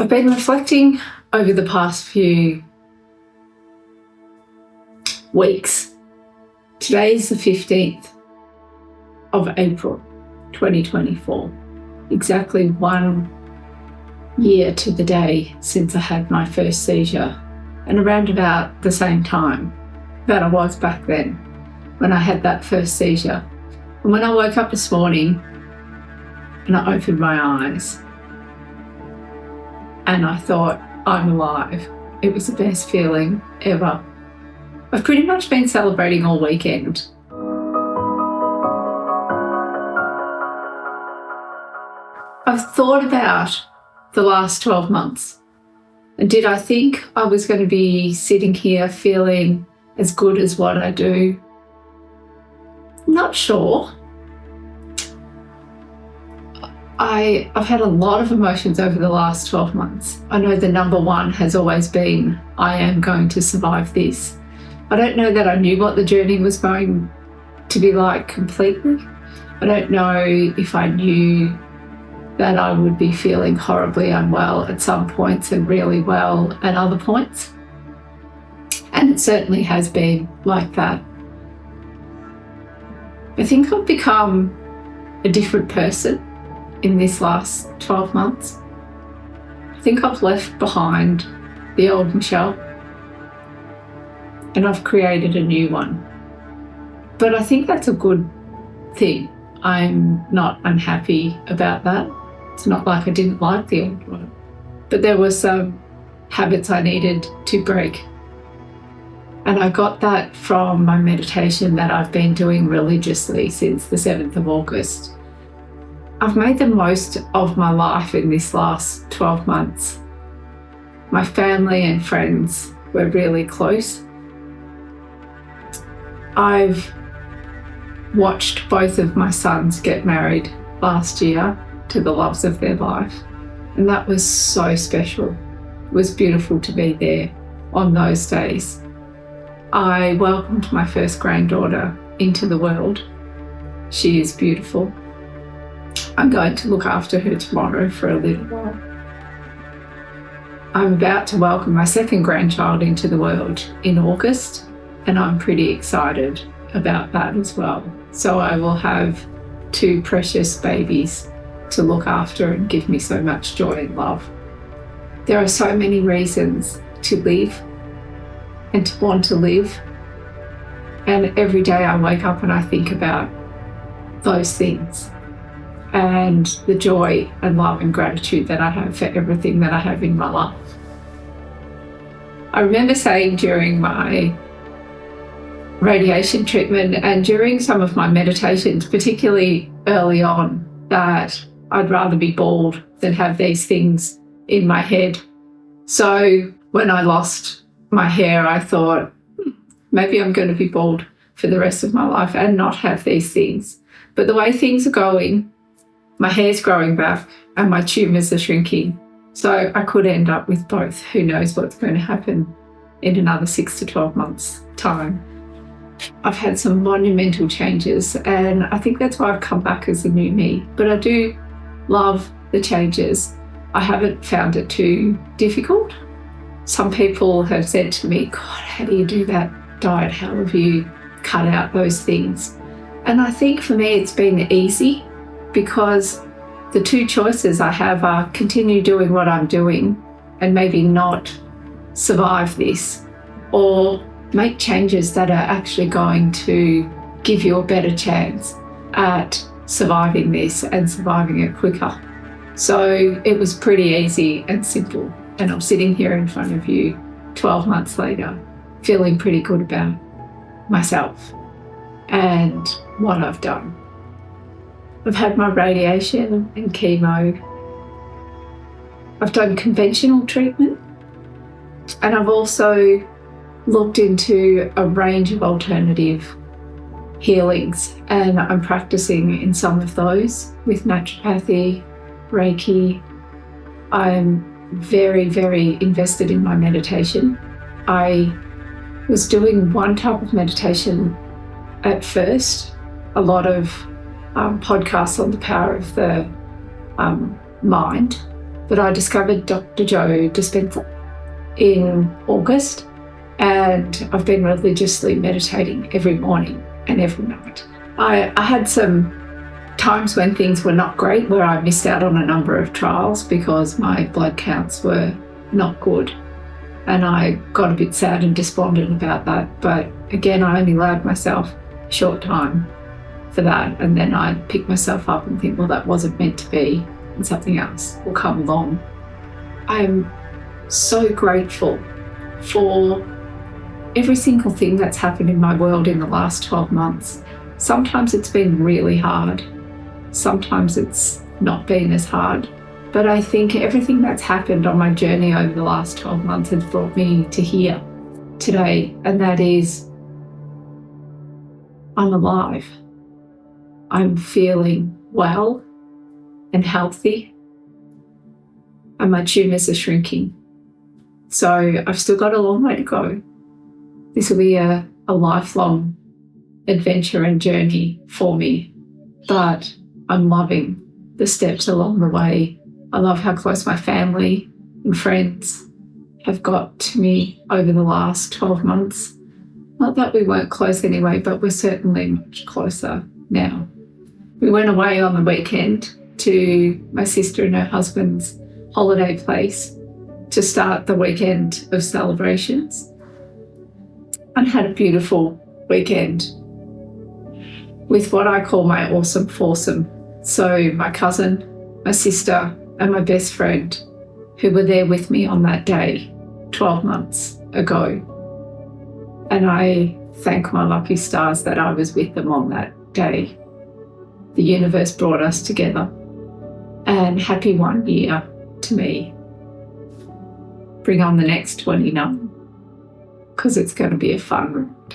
I've been reflecting over the past few weeks. Today is the 15th of April 2024, exactly 1 year to the day since I had my first seizure, and around about the same time that I was back then when I had that first seizure. And when I woke up this morning and I opened my eyes and I thought, I'm alive, it was the best feeling ever. I've pretty much been celebrating all weekend. I've thought about the last 12 months, and did I think I was going to be sitting here feeling as good as what I do? Not sure. I've had a lot of emotions over the last 12 months. I know the number one has always been, I am going to survive this. I don't know that I knew what the journey was going to be like completely. I don't know if I knew that I would be feeling horribly unwell at some points and really well at other points. And it certainly has been like that. I think I've become a different person in this last 12 months. I think I've left behind the old Michele and I've created a new one. But I think that's a good thing. I'm not unhappy about that. It's not like I didn't like the old one, but there were some habits I needed to break. And I got that from my meditation that I've been doing religiously since the 7th of August. I've made the most of my life in this last 12 months. My family and friends were really close. I've watched both of my sons get married last year to the loves of their life, and that was so special. It was beautiful to be there on those days. I welcomed my first granddaughter into the world. She is beautiful. I'm going to look after her tomorrow for a little while. I'm about to welcome my second grandchild into the world in August, and I'm pretty excited about that as well. So I will have 2 precious babies to look after and give me so much joy and love. There are so many reasons to live and to want to live, and every day I wake up and I think about those things and the joy and love and gratitude that I have for everything that I have in my life. I remember saying during my radiation treatment and during some of my meditations, particularly early on, that I'd rather be bald than have these things in my head. So when I lost my hair, I thought, maybe I'm going to be bald for the rest of my life and not have these things. But the way things are going, my hair's growing back and my tumours are shrinking. So I could end up with both. Who knows what's going to happen in another 6 to 12 months' time. I've had some monumental changes, and I think that's why I've come back as a new me. But I do love the changes. I haven't found it too difficult. Some people have said to me, God, how do you do that diet? How have you cut out those things? And I think for me it's been easy, because the 2 choices I have are continue doing what I'm doing and maybe not survive this, or make changes that are actually going to give you a better chance at surviving this and surviving it quicker. So it was pretty easy and simple. And I'm sitting here in front of you 12 months later, feeling pretty good about myself and what I've done. I've had my radiation and chemo. I've done conventional treatment, and I've also looked into a range of alternative healings, and I'm practicing in some of those with naturopathy, Reiki. I'm very, very invested in my meditation. I was doing one type of meditation at first, a lot of podcasts on the power of the mind, But I discovered Dr. Joe Dispenza in August, and I've been religiously meditating every morning and every night. I had some times when things were not great, where I missed out on a number of trials because my blood counts were not good. And I got a bit sad and despondent about that. But again, I only allowed myself a short time for that. And then I'd pick myself up and think, well, that wasn't meant to be, and something else will come along. I'm so grateful for every single thing that's happened in my world in the last 12 months. Sometimes it's been really hard. Sometimes it's not been as hard. But I think everything that's happened on my journey over the last 12 months has brought me to here today. And that is, I'm alive. I'm feeling well and healthy. And my tumours are shrinking. So I've still got a long way to go. This will be a lifelong adventure and journey for me. But I'm loving the steps along the way. I love how close my family and friends have got to me over the last 12 months. Not that we weren't close anyway, but we're certainly much closer now. We went away on the weekend to my sister and her husband's holiday place to start the weekend of celebrations, and had a beautiful weekend with what I call my awesome foursome. So my cousin, my sister, and my best friend, who were there with me on that day 12 months ago. And I thank my lucky stars that I was with them on that day. The universe brought us together. And happy 1 year to me. Bring on the next 29, because it's going to be a fun ride.